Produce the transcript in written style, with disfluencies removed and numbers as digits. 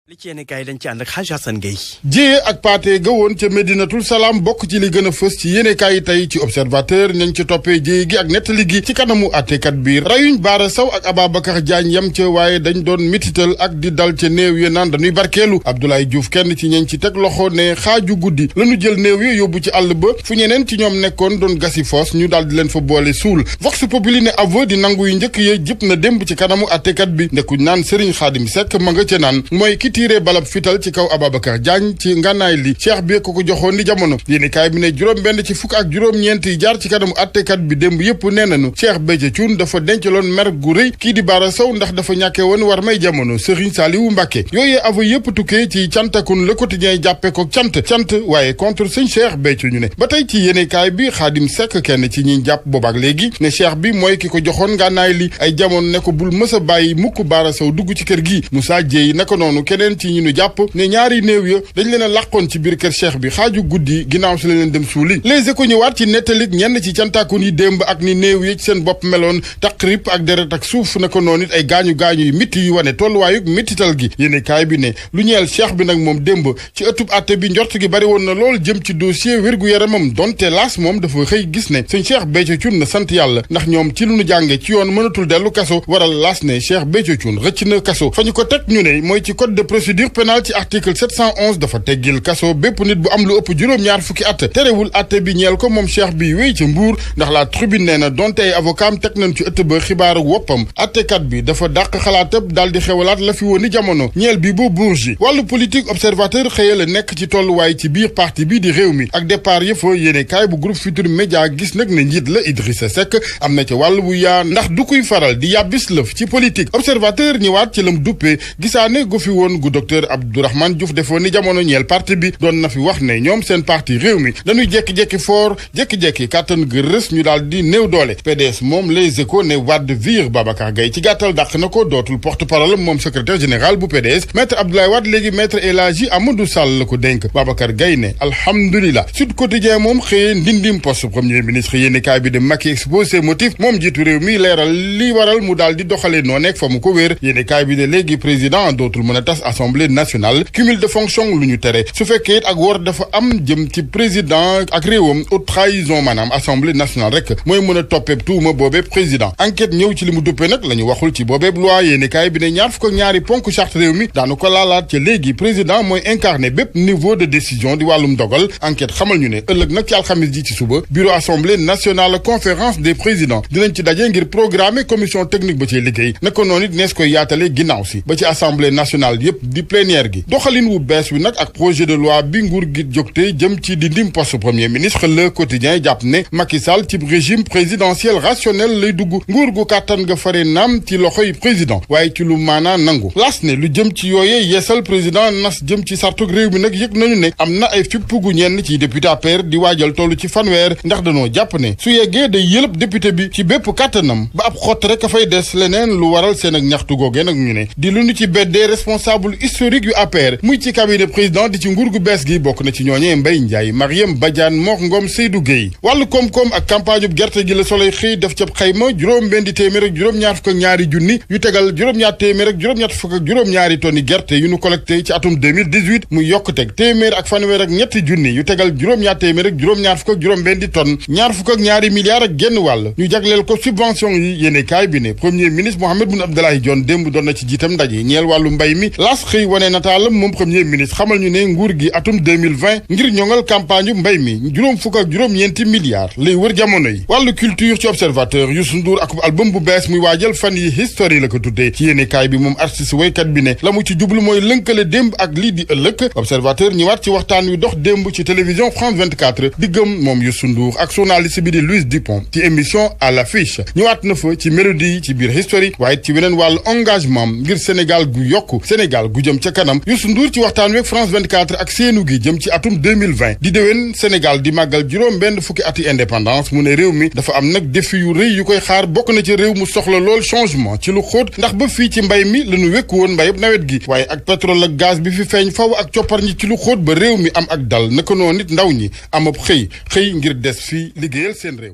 li ci yéene kaay dañ ci ànd ak Hadj Assane Gueye. jiyee ak paate ga woon ca Medinatul Salaam bokk ci li gën a fës ci yéene kaay tey ci observateur nañ ci toppee jiyee gi ak nettali gi ci kanamu àttekat bi rayuñ Baara Sow ak Ababacar Diagne yam ca waaye dañ doon mitital ak di dal ca néew yi naan dañuy barkeelu Abdoulaye Diouf kenn ci ñeñ ci teg loxo ne xaaju guddi lañu jël néew yi yóbbu ci àll ba fu ñeneen ci ñoom nekkoon doon gasi foos ñu daal di leen fa boole suul Vox Populi ne aveu di nangu yu njëkk ye jëpp na démb ci kanamu àttekat bi ndekuñ naan Serigne Khadim Seck ma nga ca naan mooy ki tiiree balab fital ci kaw Ababacar Diagne ci ngànnaay li cheikh bi ko joxoon di jamono yéeni kaay bi ne juróom benn ci fukk ak juróom-ñeent yi jaar ci kanamu attekat bi démb yëpp nee nañu Cheikh Béthio Thioune dafa dencaloon mer gu rëy kii di Baara Sow ndax dafa ñàkke woon war may jamono Serigne Saliou Mbacké yooyee aveu yëpp tukkee ci cantakun Le Quotidien jàppe ko cant waaye contre sëñ Cheikh Béthio ñu ne ba tey ci yéeni kaay bi Khadim Seck kenn ci ñi jàpp boobaak léegi ne cheikh bi mooy ki ko joxoon ngànnaay li ay jamono ne ko bul mës a bàyyi mukk Baara Sow dugg ci kër gi Moussa Dieye naka noonu keneen ci ñu jàpp ne ñaari néew ya dañ leen a làqoon ci biir kër cheikh bi xaaju guddi ginnaaw si la leen dem suuli Les Échos ñëwaat ci nettalik ñenn ci cantaakun yi démb ak ni néew yi ci seen bopp meloon taqrib ak deret ak suuf na ko noonu it ay gaañu-gaañu yu mitti yu wane tolluwaayug mittital gi yéene kaay bi ne lu ñeel cheikh bi nag moom démb ci ëttub àtte bi njort gi bari woon na lool jëm ci dossier wér-gu-yaramam donte laas moom dafa xëy gis ne sëñ Cheikh Béthio Thioune na sant yàlla ndax ñoom ci lu nu jànge ci yoon mënatul dellu kaso waral laas ne Cheikh Béthio Thioune rëcc na kaso fa ñu ko teg ñu ne mooy ci code de procédure pénale ci article 711 dafa teggil kaso bépp nit bu am lu ëpp juróom-ñaar fukki at terewul atte bi ñeel ko moom cheikh bi wéy ca mbuur ndax la tribune nee na donte ay avocat am teg nañ ci ëtt ba xibaaru woppam attekat bi dafa dàq xalaatab daal di xewalaat la fi woon ni jamono ñeel bi bu Bourgi wàllu politique observateur xëya la nekk ci tolluwaay ci biir parti bi di réew mi ak départ yëfa yéene kaay bu groupe Futurs Médias gis nag ne njiit la Idrissa Seck am na ca wàll bu yaa ndax du kuy faral di yàbbis lëf ci politique observateur ñëwaat ci lam duppee gisaane gu fi woon gu docteur Abdourahmane Diouf defoon ni jamono ñeel parti bi doon na fi wax ne ñoom seen parti réew mi dañuy jekki-jekki foor jekki-jekki kàttan ga rës ñu daal di néew doole PDS moom Les Échos ne Wade vire Babacar Gaye ci gàttal dàq na ko dootul porte-parole moom secrétaire général bu PDS maître Abdoulaye Wade léegi maître El Hadji Amadou Sall la ko dénk Babacar Gaye ne alhamdulilah Sud Quotidien moom xëyee ndindim poste premier ministre yéeni kaay bi de Macky expose ses motifs moom jiitu réew mi leeral li waral mu daal di doxalee noo nekk fa mu ko wéer yéeni kaay bi de léegi président dootul mën a tas assemblée nationale cumul de fonction lu ñu tere su fekkee ak wor dafa am jëm ci président ak réewam haute trahison maanaam assemblée nationale rek mooy mën a toppeeb tuuma boobeeb président enquête ñëw ci li mu duppee nag la ñu waxul ci boobeeb loi yéeni kaay bi ne ñaar fukk ak ñaari ponk charte réew mi daanu ko laalaat ca léegi président mooy incarné bépp niveau de décision di wàllum dogal enquête xamal ñu ne ëllëg nag ci alxamis ji ci suba bureau assemblée nationale conférence des présidents dinañ ci daje ngir programmer commission technique ba ciy liggéey naka noonu it nees koy yaatale ginnaaw si ba ci assemblée nationale yépp di plénière gi doxalin wu bees wi nag ak projet de loi bi nguur gi jógte jëm ci dindim poste premier ministre Le Quotidien jàpp ne Macky Sall ci régime présidentiel rationnel lay dugg nguur gu kàttan nga fare naam ci loxoy président waaye ci lu maanaa nangu las ne lu jëm ci yooyee yeesal président nas jëm ci sartug réew mi nag yëg nañu ne am na ay fipp gu ñenn ci député APR di waajal tollu ci fanweer ndax dañoo jàpp ne su yeggee day yëlëb député bi ci bépp kàttanam ba ab xott rek a fay des leneen lu waral seen ak ñaxtu googee nag ñu ne di lu ñu ci beddee responsable historique yu APR muy ci cabinet président di ci nguur gu bees gi bokk na ci ñooñee Mbaye Ndiaye Mariam Badiane Mor Ngom Seydou Gueye wàllu koom-koom ak campagne bu gerte gi la Soleil xëy def ca xayma juróom-benn téeméer ak juróom-ñaar fukk ak ñaari junni yu tegal juróom-ñaar téeméer ak juróom-ñaar fukk ak juróom-ñaari tonni gerte yu ñu collecté ci atum 2018 muy yokk teg téeméer ak fanweer ak ñetti junni yu tegal juróom-ñaar téeméer ak juróom-ñaar fukk ak juróom-benn tonne ñaar fukk ak ñaari milliards ak genn wàll ñu jagleel ko subvention yi yéene kaay bi ne premier ministre Mahammed Boun Abdallah Dionne démb doon na ci jiitam ndaje ñeel wàllu mbay mi laas xëy wane nataalam moom premier ministre xamal ñu ne nguur gi atum 2020 ngir ñoŋal campagne mbay mi juróom fukk ak juróom-ñeenti milliards lay wër jamono yi wàllu culture ci observateur Youssou Ndour ak album bu bees muy waajal fan yi history la ko tuddee ci yéene kaay bi moom artiste waykat bi ne la mu ci jublu mooy lënkale démb ak lii di ëllëg observateur ñëwaat ci waxtaan wi dox démb ci télévision France 24 diggam moom Youssou Ndour ak journaliste bi di Louise Dupont ci émission à l'affiche ñëwaat na fa ci mélodie yi ci biir history waaye ci weneen wàllu engagement ngir Sénégal gu yokku Sénégal gu jëm ca kanam Youssou Ndour ci waxtaan wi France 24 ak seenu gi jëm ci atum 2020 di déwén Sénégal di màggal juróom benn fukki ati indépendance mu ne réew mi dafa am nag défi yu rëy yu koy xaar bokk na ci réew mu soxla lool changement ci lu xóot ndax ba fii ci mbay mi lañu wékku woon mbayub nawet gi waaye ak pétrole ak gaz bi fi feeñ faw ak coppar ñi ci lu xóot ba réew mi am ak dal naka noonu nit ndaw ñi am ab xëy ngir des fii liggéeyal seen réew